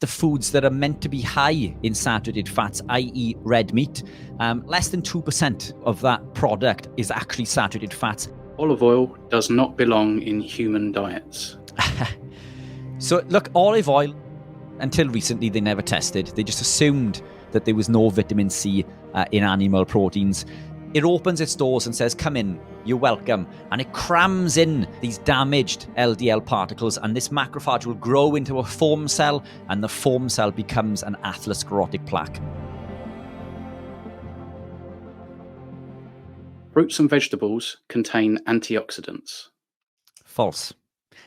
the foods that are meant to be high in saturated fats, i.e. red meat, less than 2% of that product is actually saturated fats. Olive oil does not belong in human diets. So look, olive oil, until recently, they never tested. They just assumed that there was no vitamin C in animal proteins. It opens its doors and says, come in, you're welcome. And it crams in these damaged LDL particles, and this macrophage will grow into a foam cell, and the foam cell becomes an atherosclerotic plaque. Fruits and vegetables contain antioxidants. False.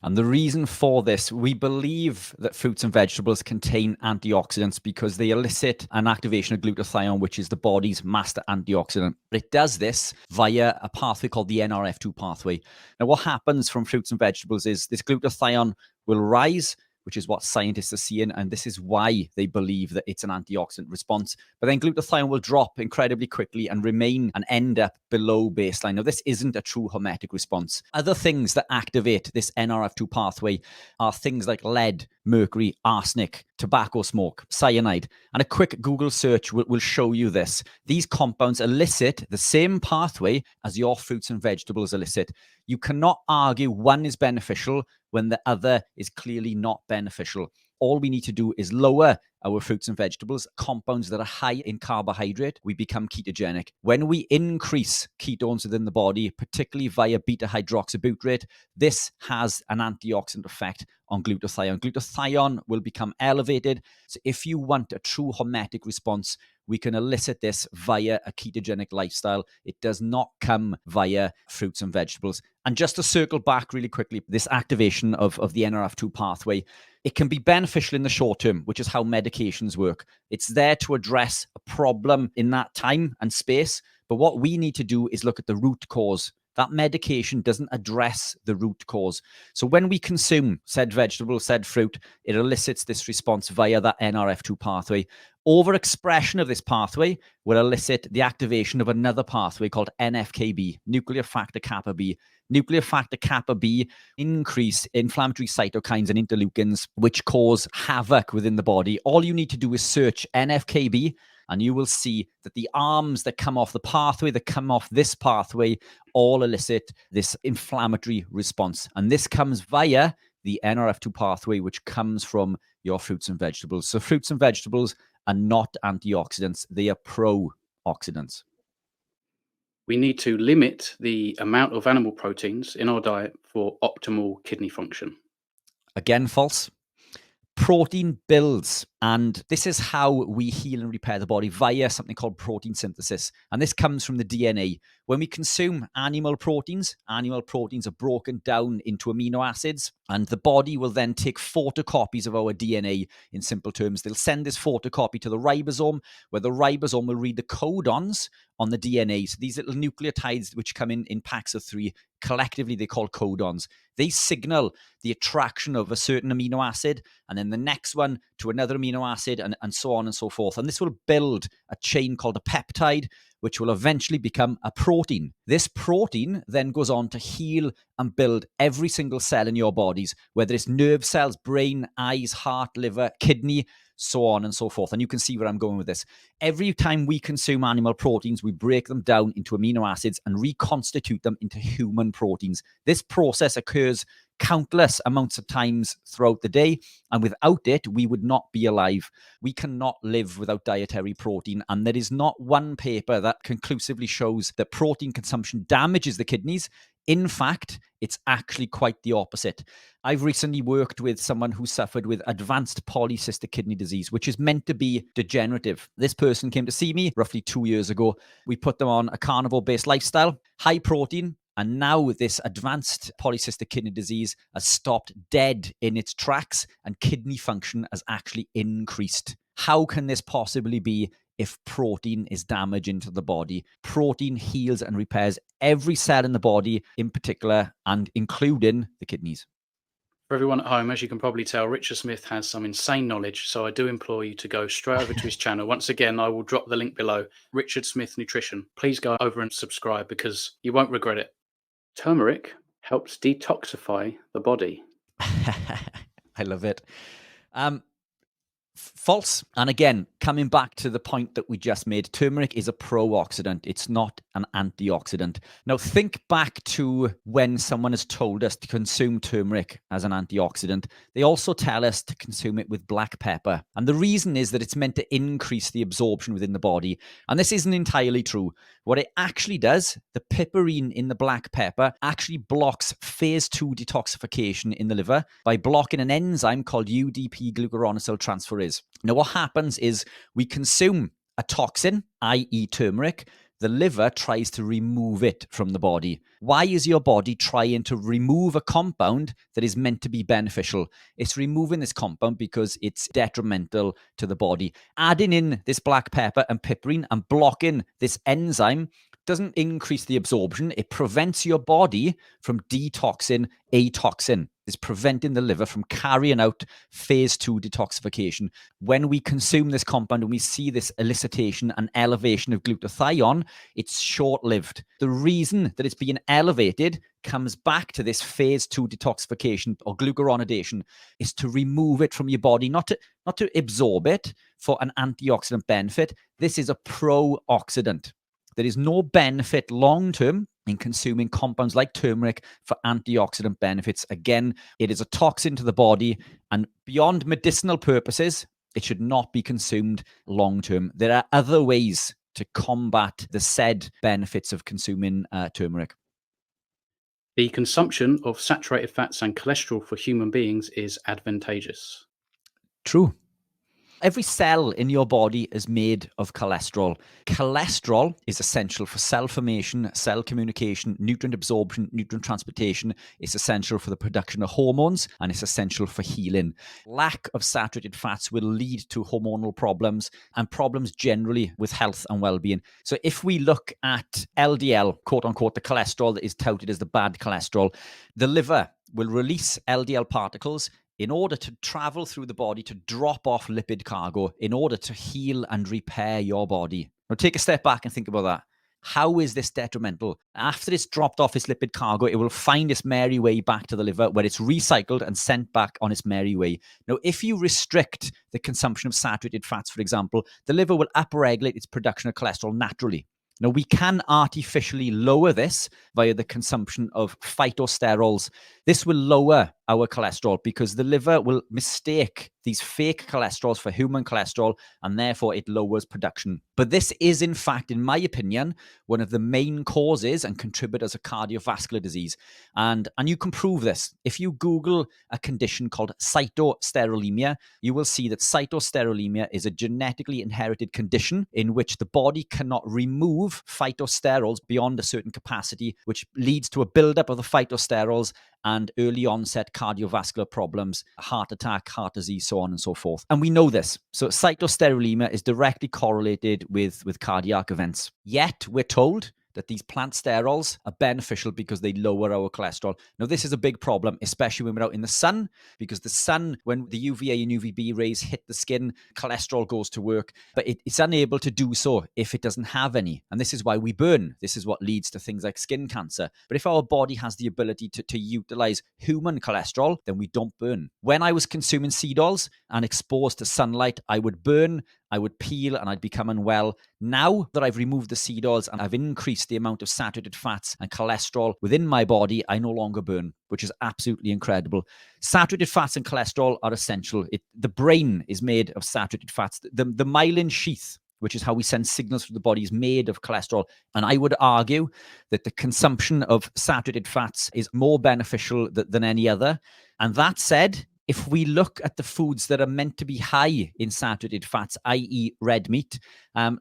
And the reason for this, we believe that fruits and vegetables contain antioxidants because they elicit an activation of glutathione, which is the body's master antioxidant. But it does this via a pathway called the NRF2 pathway. Now, what happens from fruits and vegetables is this glutathione will rise, which is what scientists are seeing, and this is why they believe that it's an antioxidant response. But then glutathione will drop incredibly quickly and remain and end up below baseline. Now, this isn't a true hormetic response. Other things that activate this NRF2 pathway are things like lead, mercury, arsenic, tobacco smoke, cyanide. And a quick Google search will show you this. These compounds elicit the same pathway as your fruits and vegetables elicit. You cannot argue one is beneficial when the other is clearly not beneficial. All we need to do is lower our fruits and vegetables, compounds that are high in carbohydrate, we become ketogenic. When we increase ketones within the body, particularly via beta-hydroxybutyrate, this has an antioxidant effect on glutathione. Glutathione will become elevated. So if you want a true hormetic response, we can elicit this via a ketogenic lifestyle. It does not come via fruits and vegetables. And just to circle back really quickly, this activation of the NRF2 pathway, it can be beneficial in the short term, which is how medications work. It's there to address a problem in that time and space. But what we need to do is look at the root cause. That medication doesn't address the root cause. So when we consume said vegetable, said fruit, it elicits this response via that NRF2 pathway. Overexpression of this pathway will elicit the activation of another pathway called NFKB, nuclear factor kappa B. Nuclear factor kappa B increase inflammatory cytokines and interleukins, which cause havoc within the body. All you need to do is search NFKB, and you will see that the arms that come off the pathway, that come off this pathway, all elicit this inflammatory response. And this comes via the NRF2 pathway, which comes from your fruits and vegetables. So fruits and vegetables are not antioxidants. They are pro-oxidants. We need to limit the amount of animal proteins in our diet for optimal kidney function. Again, false. Protein builds, and this is how we heal and repair the body via something called protein synthesis. And this comes from the DNA. When we consume animal proteins are broken down into amino acids, and the body will then take photocopies of our DNA. In simple terms, they'll send this photocopy to the ribosome, where the ribosome will read the codons on the DNA. So these little nucleotides, which come in packs of 3, collectively they're called codons. They signal the attraction of a certain amino acid, and then the next one to another amino acid, and so on and so forth. And this will build a chain called a peptide, which will eventually become a protein. This protein then goes on to heal and build every single cell in your bodies, whether it's nerve cells, brain, eyes, heart, liver, kidney, so on and so forth. And you can see where I'm going with this. Every time we consume animal proteins, we break them down into amino acids and reconstitute them into human proteins. This process occurs countless amounts of times throughout the day, and without it, we would not be alive. We cannot live without dietary protein, and there is not one paper that conclusively shows that protein consumption damages the kidneys. In fact, it's actually quite the opposite. I've recently worked with someone who suffered with advanced polycystic kidney disease, which is meant to be degenerative. This person came to see me roughly 2 years ago. We put them on a carnivore-based lifestyle, high protein, and now this advanced polycystic kidney disease has stopped dead in its tracks, and kidney function has actually increased. How can this possibly be if protein is damaged into the body? Protein heals and repairs every cell in the body, in particular, and including the kidneys. For everyone at home, as you can probably tell, Richard Smith has some insane knowledge, so I do implore you to go straight over to his channel. Once again, I will drop the link below, Richard Smith Nutrition. Please go over and subscribe because you won't regret it. Turmeric helps detoxify the body. I love it. False. And again, coming back to the point that we just made, turmeric is a pro-oxidant. It's not an antioxidant. Now, think back to when someone has told us to consume turmeric as an antioxidant. They also tell us to consume it with black pepper. And the reason is that it's meant to increase the absorption within the body. And this isn't entirely true. What it actually does, the piperine in the black pepper actually blocks phase 2 detoxification in the liver by blocking an enzyme called UDP glucuronyl transferase. Now, what happens is we consume a toxin, i.e. turmeric. The liver tries to remove it from the body. Why is your body trying to remove a compound that is meant to be beneficial? It's removing this compound because it's detrimental to the body. Adding in this black pepper and piperine and blocking this enzyme doesn't increase the absorption. It prevents your body from detoxing a toxin. It's preventing the liver from carrying out phase 2 detoxification. When we consume this compound and we see this elicitation and elevation of glutathione, it's short-lived. The reason that it's being elevated comes back to this phase 2 detoxification or glucuronidation is to remove it from your body, not to absorb it for an antioxidant benefit. This is a pro-oxidant. There is no benefit long-term in consuming compounds like turmeric for antioxidant benefits. Again, it is a toxin to the body, and beyond medicinal purposes, it should not be consumed long-term. There are other ways to combat the said benefits of consuming turmeric. The consumption of saturated fats and cholesterol for human beings is advantageous. True. Every cell in your body is made of cholesterol. Cholesterol is essential for cell formation, cell communication, nutrient absorption, nutrient transportation. It's essential for the production of hormones, and it's essential for healing. Lack of saturated fats will lead to hormonal problems and problems generally with health and well-being. So if we look at LDL, quote unquote, the cholesterol that is touted as the bad cholesterol, the liver will release LDL particles in order to travel through the body to drop off lipid cargo in order to heal and repair your body. Now take a step back and think about that. How is this detrimental? After it's dropped off its lipid cargo, it will find its merry way back to the liver where it's recycled and sent back on its merry way. Now, if you restrict the consumption of saturated fats, for example, the liver will upregulate its production of cholesterol naturally. Now, we can artificially lower this via the consumption of phytosterols. This will lower our cholesterol because the liver will mistake these fake cholesterols for human cholesterol, and therefore it lowers production. But this is, in fact, in my opinion, one of the main causes and contributors of cardiovascular disease. And you can prove this. If you Google a condition called cytosterolemia, you will see that cytosterolemia is a genetically inherited condition in which the body cannot remove phytosterols beyond a certain capacity, which leads to a buildup of the phytosterols and early onset cardiovascular problems, heart attack, heart disease, so on and so forth. And we know this. So cytosterolemia is directly correlated with cardiac events. Yet we're told that these plant sterols are beneficial because they lower our cholesterol. Now, this is a big problem, especially when we're out in the sun, because the sun, when the UVA and UVB rays hit the skin, cholesterol goes to work, but it's unable to do so if it doesn't have any. And this is why we burn. This is what leads to things like skin cancer. But if our body has the ability to utilize human cholesterol, then we don't burn. When I was consuming seed oils and exposed to sunlight, I would burn, I would peel, and I'd become unwell. Now that I've removed the seed oils and I've increased the amount of saturated fats and cholesterol within my body, I no longer burn, which is absolutely incredible. Saturated fats and cholesterol are essential. The brain is made of saturated fats. The myelin sheath, which is how we send signals through the body, is made of cholesterol. And I would argue that the consumption of saturated fats is more beneficial than any other. And that said, if we look at the foods that are meant to be high in saturated fats, i.e. red meat,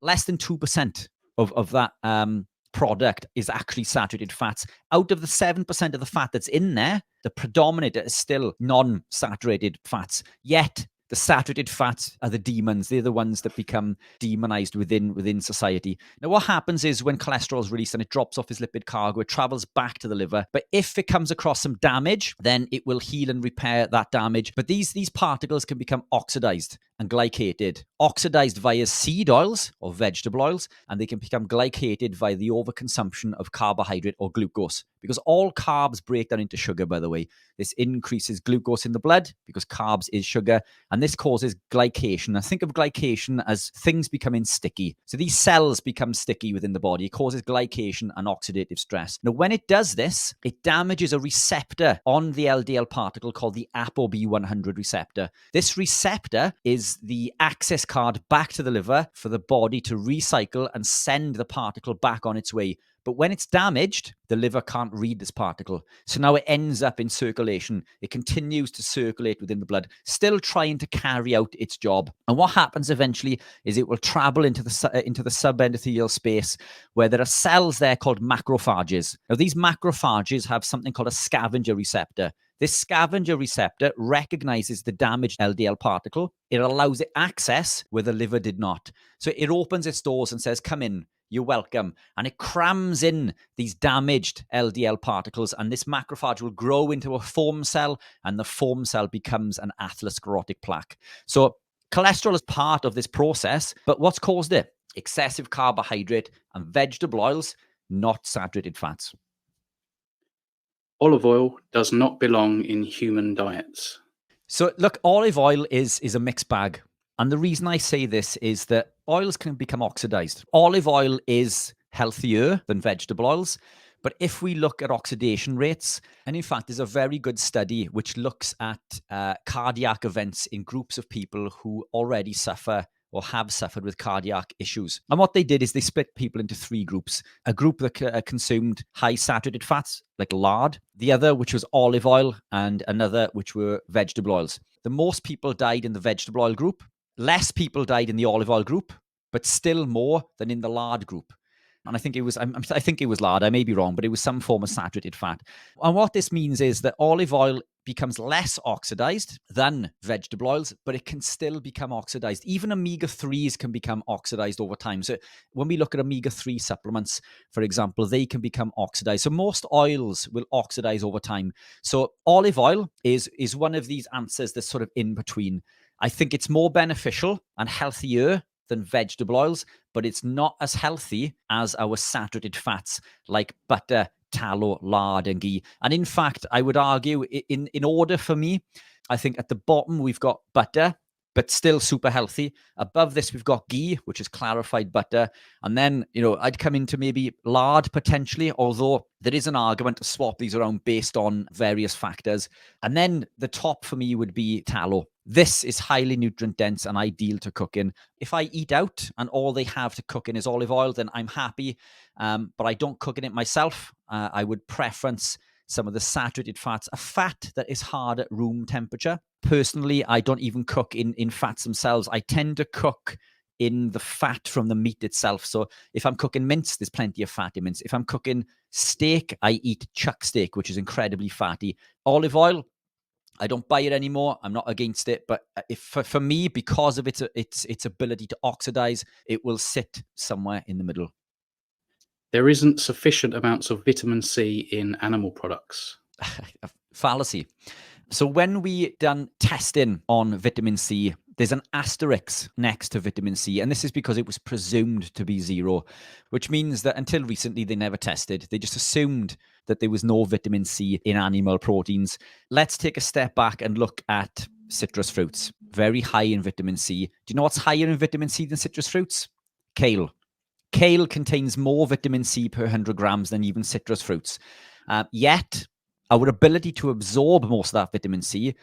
less than 2% of that product is actually saturated fats. Out of the 7% of the fat that's in there, the predominant is still non-saturated fats. Yet the saturated fats are the demons. They're the ones that become demonized within society. Now, what happens is when cholesterol is released and it drops off its lipid cargo, it travels back to the liver. But if it comes across some damage, then it will heal and repair that damage. But these particles can become oxidized. and glycated, oxidized via seed oils or vegetable oils, and they can become glycated via the overconsumption of carbohydrate or glucose. Because all carbs break down into sugar, by the way. This increases glucose in the blood because carbs is sugar, and this causes glycation. Now, think of glycation as things becoming sticky. So these cells become sticky within the body. It causes glycation and oxidative stress. Now, when it does this, it damages a receptor on the LDL particle called the ApoB100 receptor. This receptor is the access card back to the liver for the body to recycle and send the particle back on its way. But when it's damaged, the liver can't read this particle. So now it ends up in circulation. It continues to circulate within the blood, still trying to carry out its job. And what happens eventually is it will travel into the subendothelial space where there are cells there called macrophages. Now, these macrophages have something called a scavenger receptor. This scavenger receptor recognizes the damaged LDL particle. It allows it access where the liver did not. So it opens its doors and says, come in. You're welcome. And it crams in these damaged LDL particles, and this macrophage will grow into a foam cell, and the foam cell becomes an atherosclerotic plaque. So cholesterol is part of this process, but what's caused it? Excessive carbohydrate and vegetable oils, not saturated fats. Olive oil does not belong in human diets. So look, olive oil is a mixed bag. And the reason I say this is that oils can become oxidized. Olive oil is healthier than vegetable oils. But if we look at oxidation rates, and in fact, there's a very good study which looks at cardiac events in groups of people who already suffer or have suffered with cardiac issues. And what they did is they split people into three groups. A group that consumed high saturated fats, like lard, the other, which was olive oil, and another, which were vegetable oils. The most people died in the vegetable oil group. Less people died in the olive oil group, but still more than in the lard group. And I think it was, I think it was lard. I may be wrong, but it was some form of saturated fat. And what this means is that olive oil becomes less oxidized than vegetable oils, but it can still become oxidized. Even omega-3s can become oxidized over time. So when we look at omega-3 supplements, for example, they can become oxidized. So most oils will oxidize over time. So olive oil is one of these answers that's sort of in between. I think it's more beneficial and healthier than vegetable oils, but it's not as healthy as our saturated fats like butter, tallow, lard, and ghee. And in fact, I would argue in order for me, I think at the bottom we've got butter, but still super healthy. Above this, we've got ghee, which is clarified butter. And then, I'd come into maybe lard potentially, although there is an argument to swap these around based on various factors. And then the top for me would be tallow. This is highly nutrient dense and ideal to cook in. If I eat out and all they have to cook in is olive oil, then I'm happy. But I don't cook in it myself. I would preference some of the saturated fats, a fat that is hard at room temperature. Personally, I don't even cook in fats themselves. I tend to cook in the fat from the meat itself. So if I'm cooking mince, there's plenty of fat in mince. If I'm cooking steak, I eat chuck steak, which is incredibly fatty. Olive oil, I don't buy it anymore. I'm not against it, but if for me, because of its ability to oxidize, it will sit somewhere in the middle. There isn't sufficient amounts of vitamin C in animal products. A fallacy. So when we done testing on vitamin C, there's an asterisk next to vitamin C, and this is because it was presumed to be zero, which means that until recently they never tested. They just assumed that there was no vitamin C in animal proteins. Let's take a step back and look at citrus fruits. Very high in vitamin C. Do you know what's higher in vitamin C than citrus fruits? Kale. Kale contains more vitamin C per 100 grams than even citrus fruits. Yet, our ability to absorb most of that vitamin C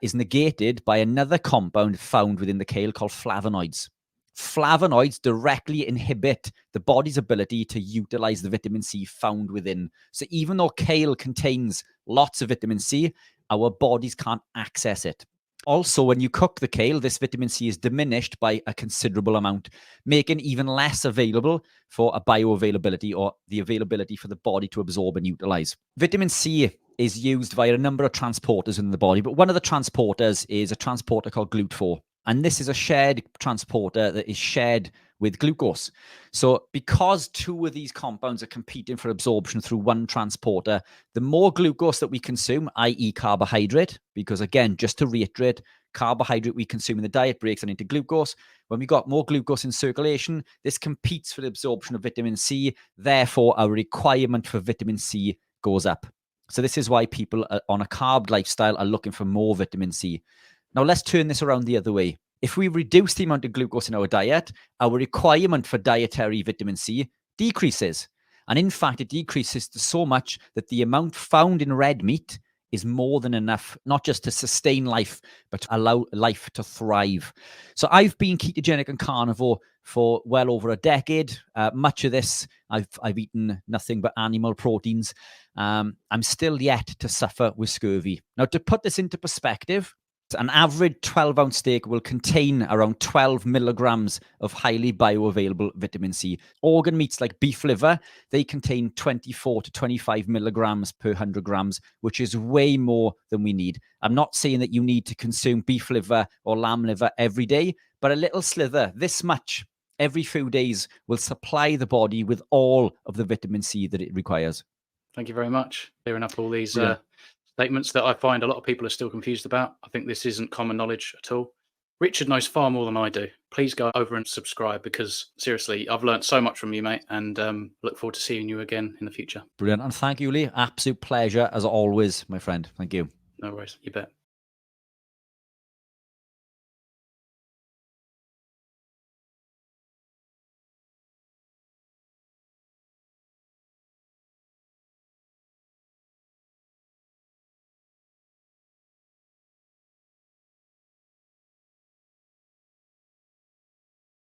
is negated by another compound found within the kale called flavonoids. Flavonoids directly inhibit the body's ability to utilize the vitamin C found within. So even though kale contains lots of vitamin C, our bodies can't access it. Also, when you cook the kale, this vitamin C is diminished by a considerable amount, making even less available for a bioavailability or the availability for the body to absorb and utilize. Vitamin C is used via a number of transporters in the body, but one of the transporters is a transporter called GLUT4. And this is a shared transporter that is shared with glucose. So because two of these compounds are competing for absorption through one transporter, the more glucose that we consume, i.e. carbohydrate, because again, just to reiterate, carbohydrate we consume in the diet breaks down into glucose. When we got more glucose in circulation, this competes for the absorption of vitamin C. Therefore, our requirement for vitamin C goes up. So this is why people on a carb lifestyle are looking for more vitamin C. Now, let's turn this around the other way. If we reduce the amount of glucose in our diet, our requirement for dietary vitamin C decreases. And in fact, it decreases to so much that the amount found in red meat is more than enough, not just to sustain life, but to allow life to thrive. So I've been ketogenic and carnivore for well over a decade. Much of this, I've eaten nothing but animal proteins. I'm still yet to suffer with scurvy. Now, to put this into perspective, an average 12-ounce steak will contain around 12 milligrams of highly bioavailable vitamin C. Organ meats like beef liver, they contain 24 to 25 milligrams per 100 grams, which is way more than we need. I'm not saying that you need to consume beef liver or lamb liver every day, but a little slither, this much, every few days will supply the body with all of the vitamin C that it requires. Thank you very much. Clearing up all these statements that I find a lot of people are still confused about. I think this isn't common knowledge at all. Richard knows far more than I do. Please go over and subscribe because seriously, I've learned so much from you, mate, and look forward to seeing you again in the future. Brilliant. And thank you, Lee. Absolute pleasure as always, my friend. Thank you. No worries. You bet.